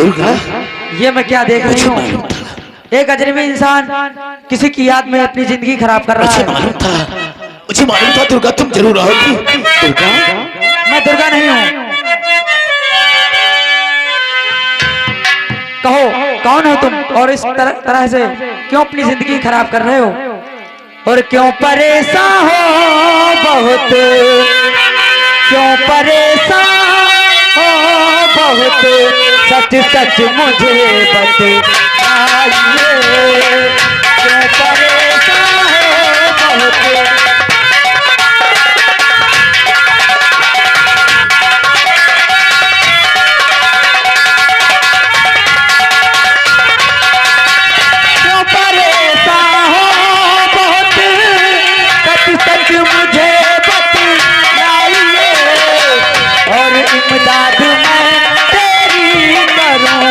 दुर्गा, ये मैं क्या देख रही हूँ? एक अजनबी इंसान किसी की याद में अपनी जिंदगी खराब कर रहा है। मुझे मालूम था दुर्गा तुम जरूर आओगी। दुर्गा, मैं दुर्गा नहीं हूँ। कहो कौन हो तुम और इस तरह से क्यों अपनी जिंदगी खराब कर रहे हो और क्यों परेशान हो बहुत, क्यों परेशान हो बहुत, सच सच मुझे बताइए, क्यों परेशान हो बहुत। इमदाद मैं तेरी करूं,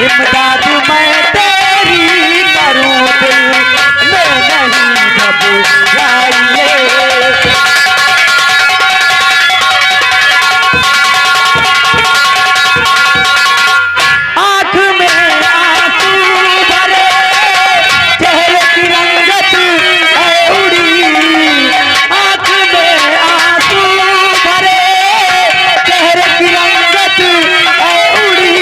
इमदाद मैं तेरी करूं, दिल में नहीं घबराइए। आँख में आंसू भरे, चेहरे की रंगत है उड़ी, आँख में आंसू भरे, की रंगत है उड़ी,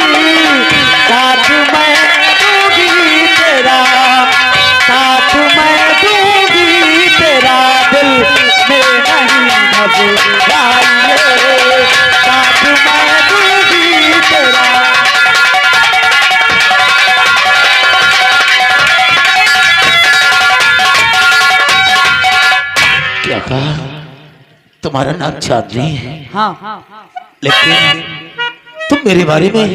साथ मैं दूंगी तेरा, साथ मैं दूंगी तेरा, दिल में नहीं घबराइए, साथ मैं दूंगी तेरा। क्या कहा? तुम्हारा नाम चांदनी है? हाँ, लेकिन तुम मेरे बारे में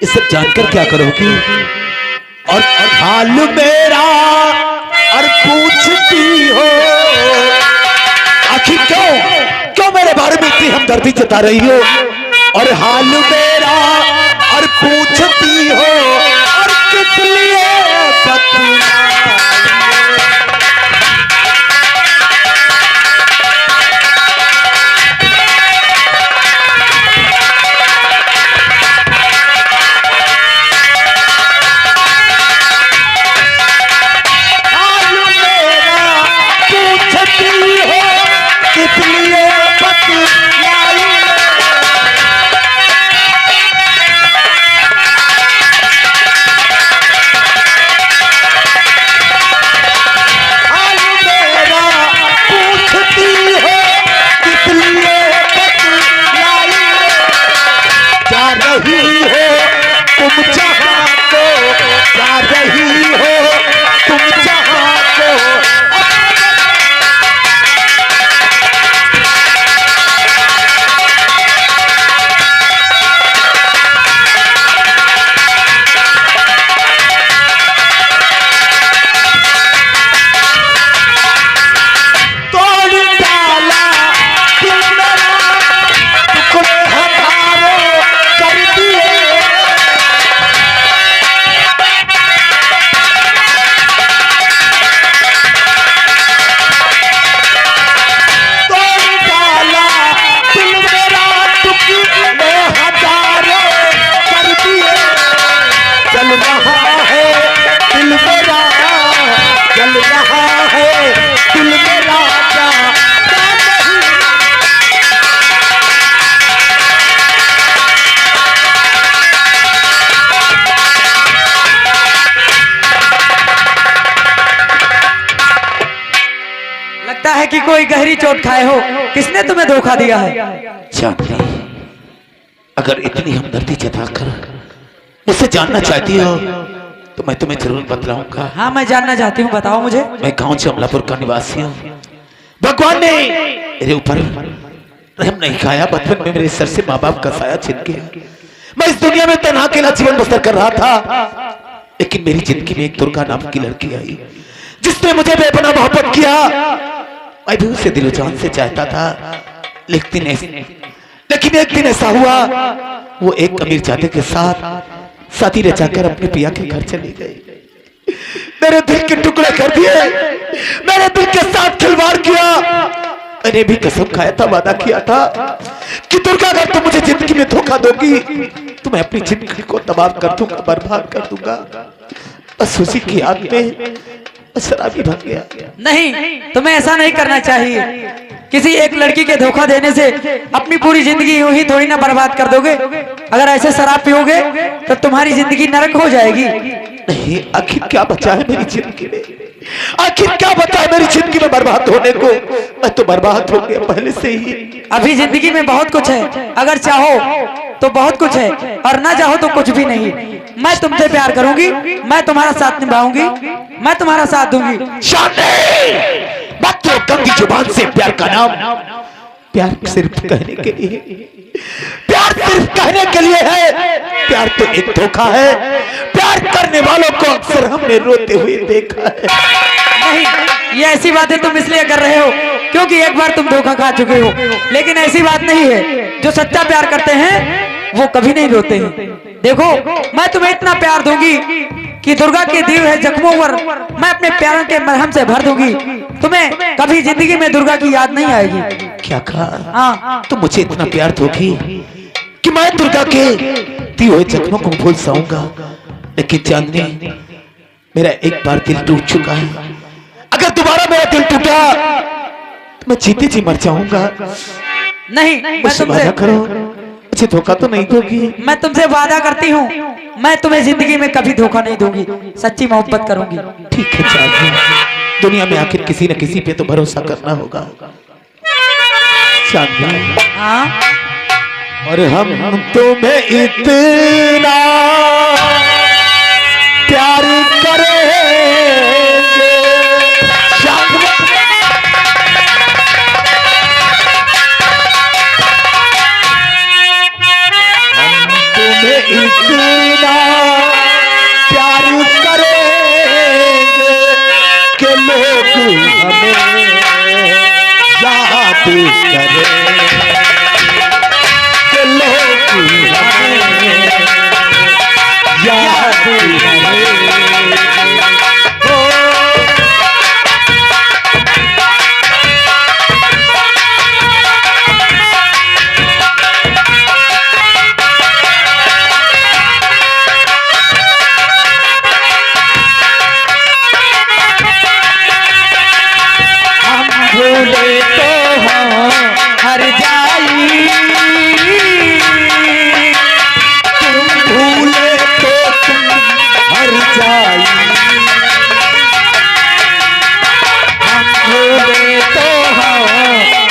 ये सब जानकर क्या करोगी? और हाल मेरा और पूछती हो, आखिर क्यों मेरे बारे में इतनी हमदर्दी जता रही हो? और हाल मेरा और पूछती हो, और किस लिए है कि कोई गहरी चोट खाए हो? किसने तुम्हें धोखा दिया है? चांदनी, अगर इतनी हमदर्दी जताकर मुझसे जानना चाहती हो तो मैं तुम्हें जरूर बतलाऊंगा। हाँ, मैं जानना चाहती हूँ, बताओ मुझे। मैं गांव जमलापुर का निवासी हूँ। भगवान ने मेरे ऊपर रहम नहीं खाया। बचपन में मेरे सर से माँ बाप का साया छिन के मैं इस दुनिया में तन्हा अकेला जीवन बसर कर रहा था, लेकिन मेरी जिंदगी में एक दुर्गा नाम की लड़की आई जिसने मुझे बेपनाह मोहब्बत किया। मैं भी उसे दिलो जान से चाहता था, लेकिन एक दिन ऐसा हुआ, वो एक अमीर जाते के साथ शादी रचाकर अपने पिया के घर चली गई। मेरे दिल के टुकड़े कर दिए, मेरे दिल के साथ खिलवाड़ किया। मैंने भी कसम खाया था, वादा किया था कि दुर्गा अगर तुम मुझे जिंदगी में धोखा दोगी तो मैं अपनी जिंदगी को तबाह कर दूंगा, बर्बाद कर दूंगा। बस उसी की याद में शराबी बन गया। नहीं, तुम्हें ऐसा नहीं करना चाहिए। किसी एक लड़की के धोखा देने से अपनी पूरी जिंदगी यूं ही थोड़ी ना बर्बाद कर दोगे। अगर ऐसे शराब पियोगे तो तुम्हारी जिंदगी नरक हो जाएगी। नहीं, आखिर क्या बचा है मेरी जिंदगी में? आखिर क्या बचा है मेरी जिंदगी में बर्बाद होने को? मैं तो बर्बाद हो गया पहले से ही। अभी जिंदगी में बहुत कुछ है, अगर चाहो तो बहुत कुछ है और ना चाहो तो कुछ भी नहीं। मैं तुमसे प्यार करूंगी, मैं तुम्हारा साथ निभाऊंगी, मैं तुम्हारा साथ दूंगी। मात्र गंदी जुबान से प्यार का नाम प्यार सिर्फ कहने के लिए, प्यार सिर्फ कहने के लिए है। प्यार तो एक धोखा है। प्यार करने वालों को अक्सर हमने रोते हुए देखा है। नहीं, ये ऐसी बातें तुम इसलिए कर रहे हो क्योंकि एक बार तुम धोखा खा चुके हो, लेकिन ऐसी बात नहीं है। जो सच्चा प्यार करते हैं वो कभी नहीं रोते हैं। देखो, मैं तुम्हें इतना प्यार दूंगी कि दुर्गा के दिए हुए जख्मों पर मैं अपने प्यारों के मरहम से भर दूंगी। तुम्हें कभी जिंदगी में दुर्गा की याद नहीं आएगी। क्या कहा? हाँ, तुम मुझे इतना प्यार दोगी कि मैं दुर्गा के दिए हुए जख्मों को भूल जाऊंगा। लेकिन चांदनी, मेरा एक बार दिल टूट चुका है। अगर दोबारा मेरा दिल टूटा तो मैं जीते जी मर जाऊंगा। नहीं, मुझसे वादा करो, मुझे धोखा तो नहीं दोगी? मैं तुमसे वादा करती हूँ, मैं तुम्हें जिंदगी में कभी धोखा नहीं दूंगी, सच्ची मोहब्बत करूंगी। ठीक है चांदनी, दुनिया में आखिर किसी न किसी पे तो भरोसा करना होगा। चांदनी, हाँ, और हम तुम्हें इतना प्यार करेंगे, चांदनी, हम तुम्हें इतना प्यार करेंगे कि लोग हमें याद करें, कि लोग हमें याद करें। भूले तो हर जाई, तुम भूले तो तुम हर जाई, हम भूले तो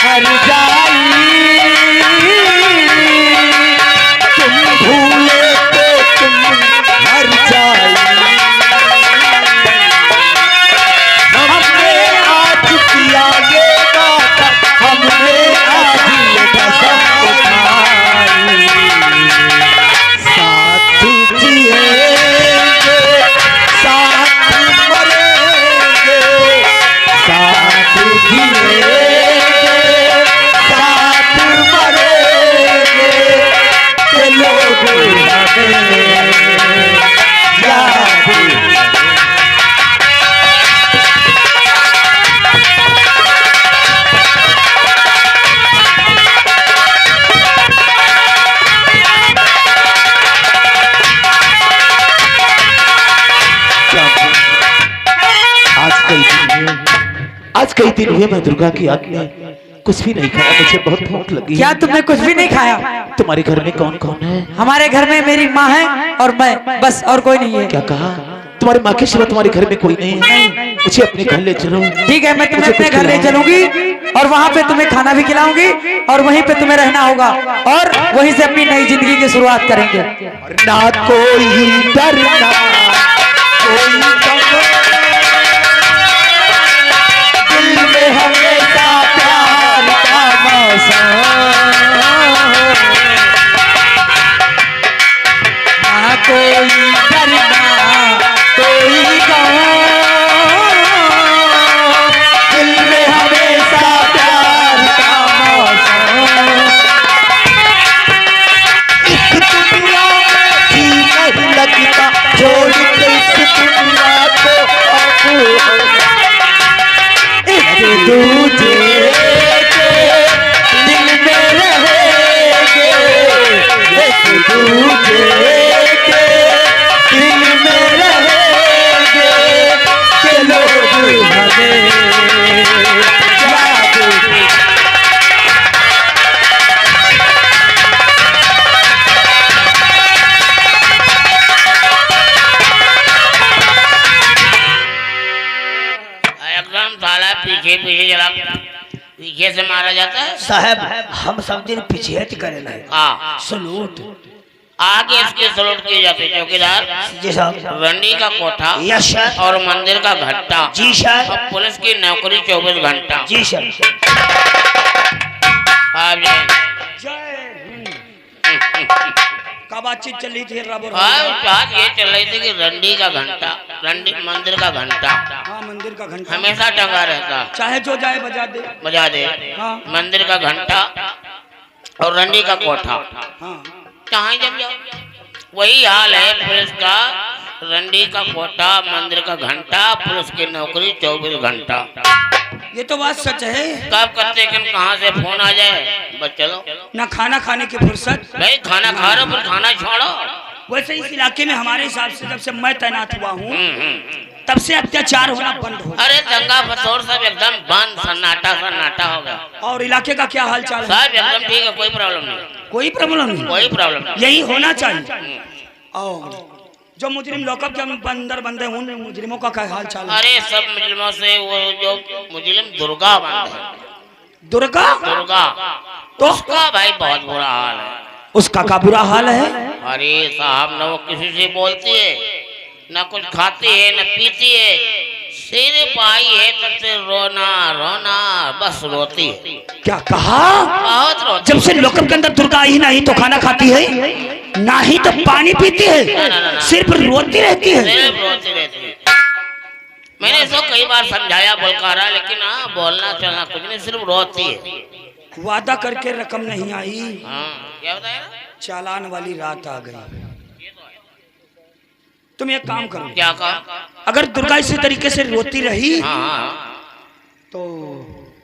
हर जाई, तुम भूले तो तुम हर जाई। हमने आज किया ये बात, हमने आज ये कसम उठाई, साथ जिएंगे, साथ मरेंगे, साथ जिएंगे, साथ मरेंगे, के लोग हमें याद करें। आज कई दिन हुए मैं दुर्गा की याद में कुछ भी नहीं खाया। मुझे बहुत भूख लगी। क्या तुमने कुछ भी नहीं खाया? तुम्हारे घर में कौन कौन है? हमारे घर में मेरी माँ है और मैं, बस, और कोई नहीं है। क्या कहा? तुम्हारी माँ के सिवा तुम्हारे घर में कोई नहीं है? मुझे अपने घर ले चलो। ठीक है, मैं तुम्हें अपने घर ले चलूंगी और वहाँ पे तुम्हें खाना भी खिलाऊंगी और वहीं पे तुम्हें रहना होगा और वहीं से अपनी नई जिंदगी की शुरुआत करेंगे। ना कोई डरना, कोई दिल में हमेशा प्यार का मौसम, ना कोई डरना, कोई गम, दिल में हमेशा प्यार का मौसम। इस दुनिया में जी नहीं लगता, छोड़ के इस दुनिया को अब एक दूजे के दिल में रहेंगे, एक दूजे कैसे मारा जाता है साहब हम सब दिन पीछे करे नहीं हाँ सलूट आगे इसके सलूट किए जाते हैं। चौकीदार जी साहब रंडी का कोठा यस सर और मंदिर का घंटा जी सर और पुलिस की नौकरी 24 घंटा। जी सर आप का बातचीत चल रही थी रबर बात ये चल रही थी कि रंडी का घंटा रंडी मंदिर का घंटा हाँ मंदिर का घंटा हमेशा टंगा रहता चाहे जो जाए बजा दे हाँ मंदिर का घंटा और रंडी का कोठा हाँ जहाँ जब जाओ वही हाल है पुलिस का। रंडी का कोठा मंदिर का घंटा पुलिस की नौकरी 24 घंटा। ये तो बात सच है। कब करते कहाँ से फोन आ जाए बस चलो ना खाना खाने की फुर्सत भाई खाना खा रहे हो फिर खाना छोड़ो। वैसे इस इलाके में हमारे हिसाब से जब से मैं तैनात हुआ हूँ तब से अत्याचार होना बंद हो अरे दंगा फसौर सब एकदम बंद सन्नाटा हो गया। और इलाके का क्या हाल चाल है? सब एकदम ठीक है कोई प्रॉब्लम नहीं कोई प्रॉब्लम नहीं कोई प्रॉब्लम नहीं यही होना चाहिए। और जो मुजरिम लॉकअप के अंदर बंदे उन मुजरिमों का क्या हाल चाल है? अरे सब मुजरिमों से वो जो मुजरिम दुर्गा बंद है दुर्गा तो उसका भाई बहुत बुरा हाल है। उसका का बुरा हाल है? अरे साहब न वो किसी से बोलती है न कुछ खाती है न पीती है सिर्फ आई है तब से रोना बस रोती है। क्या कहा? बहुत रोती जब से लॉकअप के अंदर दुर्गा आई नहीं तो खाना खाती है ना ही तो पानी पीती है सिर्फ रोती रहती है। सिर्फ रोती रहती है। मैंने इसको कई बार समझाया बोलकारा लेकिन हाँ बोलना चलना कुछ नहीं सिर्फ रोती है। वादा करके रकम नहीं आई हाँ क्या बताया ना? चालान वाली रात आ गई। तुम एक काम करो क्या कहा? अगर दुर्गा इसी तरीके से रोती रही हाँ तो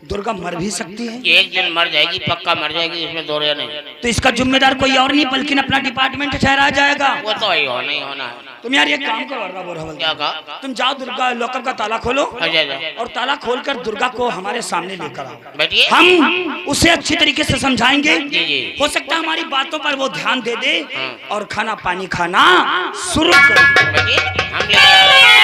दुर्गा मर भी सकती है। एक दिन मर जाएगी पक्का मर जाएगी इसमें दो नहीं। तो इसका जिम्मेदार कोई और नहीं बल्कि अपना डिपार्टमेंट ठहराया जाएगा। वो तो ही होना ही होना है। तुम यार एक काम करो क्या कहा? तुम जाओ दुर्गा लॉकअप का ताला खोलो अच्छा और ताला खोलकर दुर्गा को हमारे सामने लेकर आओ। बैठिए हम उसे अच्छी तरीके से समझाएंगे। जी। हो सकता है हमारी बातों पर वो ध्यान दे दे और खाना पानी खाना शुरू कर। बैठिए हम लेके आ रहे हैं।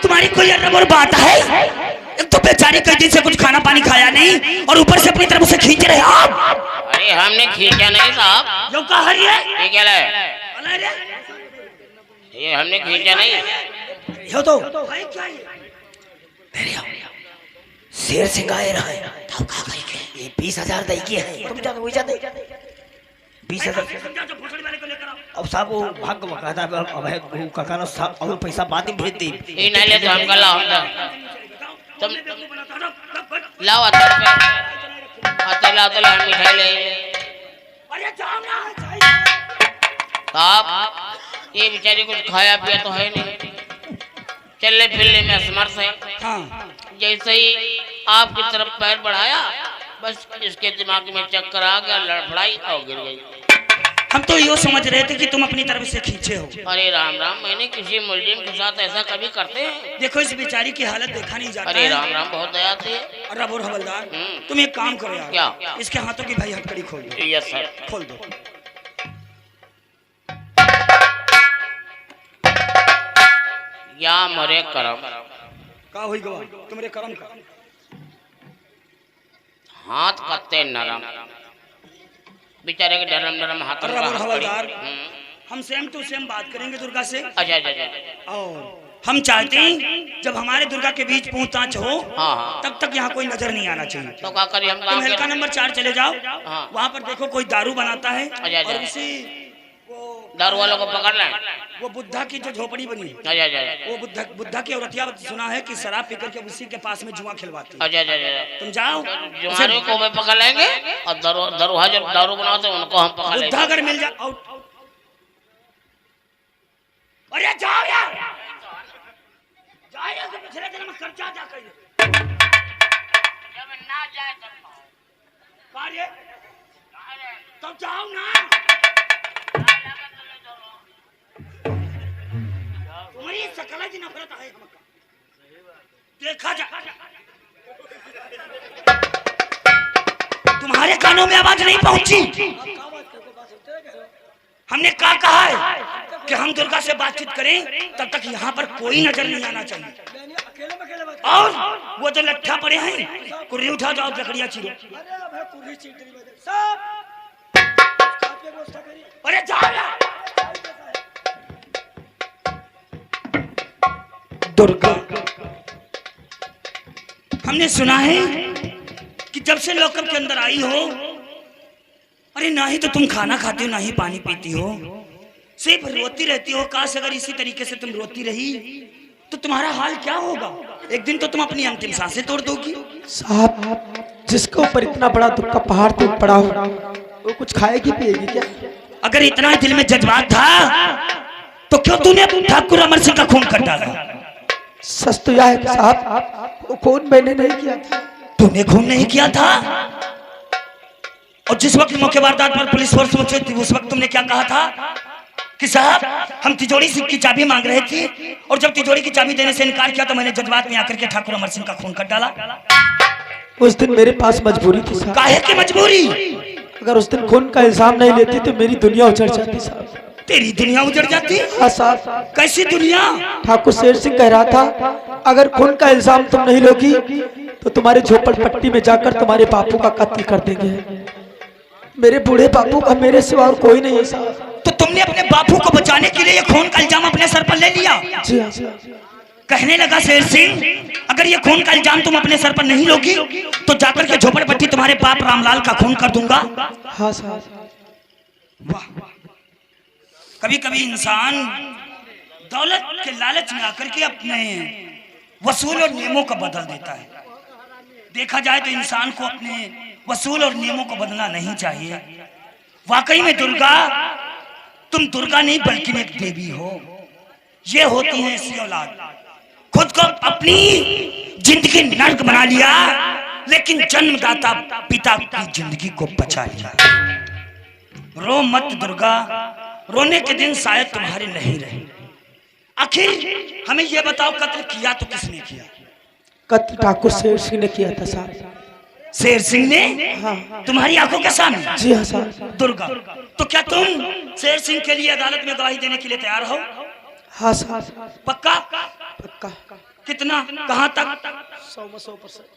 तुम्हारी कोई और बात है? एक तो बेचारी कई दिन से कुछ खाना पानी खाया नहीं और ऊपर से अपनी तरफ से खींच रहे आप। अरे हमने खींचा नहीं साहब। जो कहा ये क्या है? ये हमने खींचा नहीं। यो तो शेर सिंगाए रहा है। ये 20,000 दई की है। तुम जानो वही जाते 20,000। अब साहब वो भाग कहता है अब है काका ना साहब और पैसा बाद में भेज दे। ये नहीं ले तो हम कल लाओ तुम लाओ आते हम मिठाई ले साहब। ये बेचारी कुछ खाया पिया तो है नहीं चलने फिरने में असमर्थ है। जैसे ही आपकी तरफ पैर बढ़ाया बस इसके दिमाग में चक्कर आ गया लड़फड़ाई और गिर गई। हम तो यो समझ रहे थे कि तुम अपनी तरफ से खींचे हो। अरे राम राम मैंने किसी मुलजिम के साथ ऐसा कभी करते हैं? देखो इस बेचारी की हालत देखा नहीं जाता। अरे राम राम बहुत दया थी। अरे अब हवलदार तुम एक काम करो यार। क्या? इसके हाथों की भाई हथकड़ी खोल दो। यस सर खोल दो। या मरे करम का होई गवा तुम्हारे करम का हाथ कत्ते नरम बेचारे के नरम हाथ। हवलदार हम सेम टू सेम बात करेंगे दुर्गा से। अच्छा और हम चाहते हैं जब हमारे दुर्गा के बीच पूछताछ हो तब तक यहाँ कोई नजर नहीं आना चाहिए। तो क्या करिए हम? तुम हल्का नंबर 4 चले जाओ। वहाँ पर देखो कोई दारू बनाता है और उसी दारू वालों को पकड़ लें। वो बुद्धा की जो झोपड़ी बनी है, अच्छा अच्छा वो बुद्धा की औरतिया सुना है कि शराब पीकर के उसी के पास में जुआ खिलवाती है। अच्छा अच्छा। तुम जाओ, जुआरे को भी पकड़ लेंगे और दरुहा जो दारू बनाते हैं उनको हम पकड़ लेंगे। बुद्धा अगर मिल जाए। अरे जाओ यार, जाओ यार, पिछले दिन में खर्चा जा कर जब ना जाए कार्य तब जाओ ना। तुम्हारी सकल की नफरत है हमका, देखा जा। तुम्हारे कानों में आवाज नहीं पहुंची। हमने क्या कहा है कि हम दुर्गा से बातचीत करें, तब तक यहाँ पर कोई नजर नहीं आना चाहिए। और वो जो लट्ठा पड़े हैं, कुर्री उठा जाओ, लकड़ियां चीरो। अरे जाओ यार। दुर्गा, हमने सुना है कि जब से लॉकअप के अंदर आई हो, अरे ना ही तो तुम खाना खाती हो, ना ही पानी पीती हो, सिर्फ रोती रहती हो। काश अगर इसी तरीके से तुम रोती रही तो तुम्हारा हाल क्या होगा? एक दिन तो तुम अपनी अंतिम सांसें तोड़ दोगी। साहब, जिसके ऊपर इतना बड़ा दुख का पहाड़ टूट पड़ा हो, वो कुछ खाएगी पिएगी क्या? अगर इतना दिल में जज्बात था तो क्यों तूने ठाकुर अमर सिंह का खून कर डाला? सच तो यह है साहब, वो खून मैंने नहीं किया था। तूने खून नहीं किया था? और जिस वक्त मौके वारदात पर पुलिस फोर्स पहुंची थी, उस वक्त तुमने क्या कहा था कि साहब हम तिजोरी की चाबी मांग रहे थे, और जब तिजोरी की चाबी देने से इनकार किया तो मैंने जज्बात में आकर के ठाकुर अमर सिंह का खून कर डाला। उस दिन मेरे पास मजबूरी थी साहब। काहे की मजबूरी? अगर उस दिन खून का इल्जाम नहीं लेती तो मेरी दुनिया उजड़ जाती साहब। तेरी दुनिया उजड़ जाती? हाँ साहब। कैसी दुनिया? ठाकुर शेर सिंह कह रहा था, अगर खून का इल्जाम तुम नहीं लोगी तो तुम्हारे झोपड़पट्टी में जाकर तुम्हारे बापू का कत्ल कर देंगे। मेरे बूढ़े बापू का मेरे सिवा और कोई नहीं है साहब। तो तुमने अपने बापू को बचाने के लिए ये खून का इल्जाम अपने सर पर ले लिया? जी हाँ। कहने लगा शेर सिंह, अगर ये खून का इल्जाम तुम अपने सर पर नहीं लोगी तो जाकर के झोपड़पट्टी तुम्हारे बाप रामलाल का खून कर दूंगा। हाँ साहब। वाह, कभी कभी इंसान दौलत के लालच में आकर के अपने वसूल और नियमों को बदल देता है। देखा जाए तो इंसान को अपने वसूल और नियमों को बदलना नहीं चाहिए। वाकई में दुर्गा, तुम दुर्गा नहीं बल्कि एक देवी हो। ये होती है ऐसी औलाद, खुद को अपनी जिंदगी नर्क बना लिया, लेकिन जन्मदाता पिता की जिंदगी को बचा लिया। रो मत दुर्गा, रोने के दिन शायद तुम्हारे नहीं रहे। आखिर हमें यह बताओ, कत्ल किया तो किसने किया? कत्ल ठाकुर शेर सिंह ने किया था साहब। शेर सिंह ने? हाँ। तुम्हारी आंखों के सामने? जी हाँ साहब। दुर्गा, तो क्या तुम शेर सिंह के लिए अदालत में गवाही देने के लिए तैयार हो? हाँ साहब। पक्का? पक्का। कितना, कहां तक?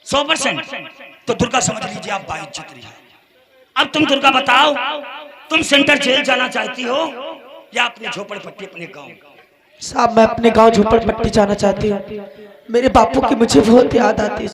100%। तो दुर्गा समझ लीजिए आप बाइज्जत रही है। अब तुम दुर्गा बताओ, तुम सेंट्रल जेल जाना चाहती हो या अपने झोपड़पट्टी, अपने गांव? साहब मैं अपने गांव झोपड़पट्टी जाना चाहती हूँ। मेरे बापू की मुझे बहुत याद आती है।